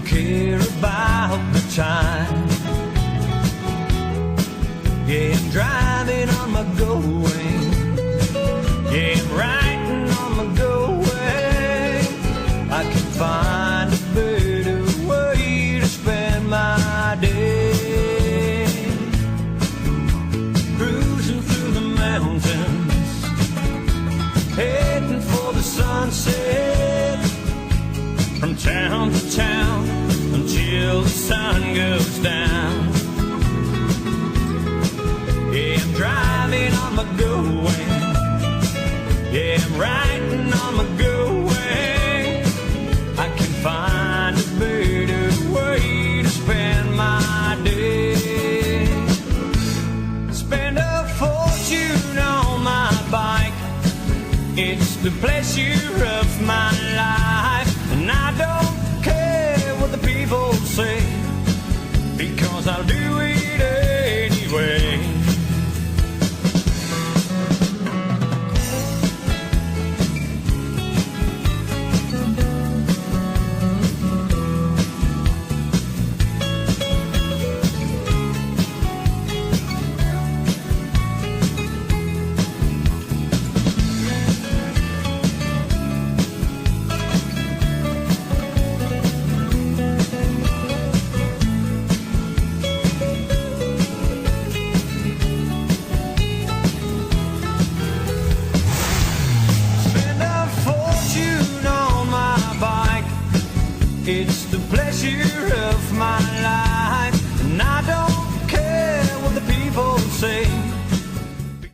care about the time. Yeah, I'm driving on my going. Yeah, I'm riding on my going. I can find a better way to spend my day. Cruising through the mountains, heading for the sunset. From town to town until the sun goes down. Yeah, I'm driving on my going. Yeah, I'm riding on my going. I can find a better way to spend my day. Spend a fortune on my bike. It's the pleasure of my life. And I don't care what the people say, because I'll do it anyway. It's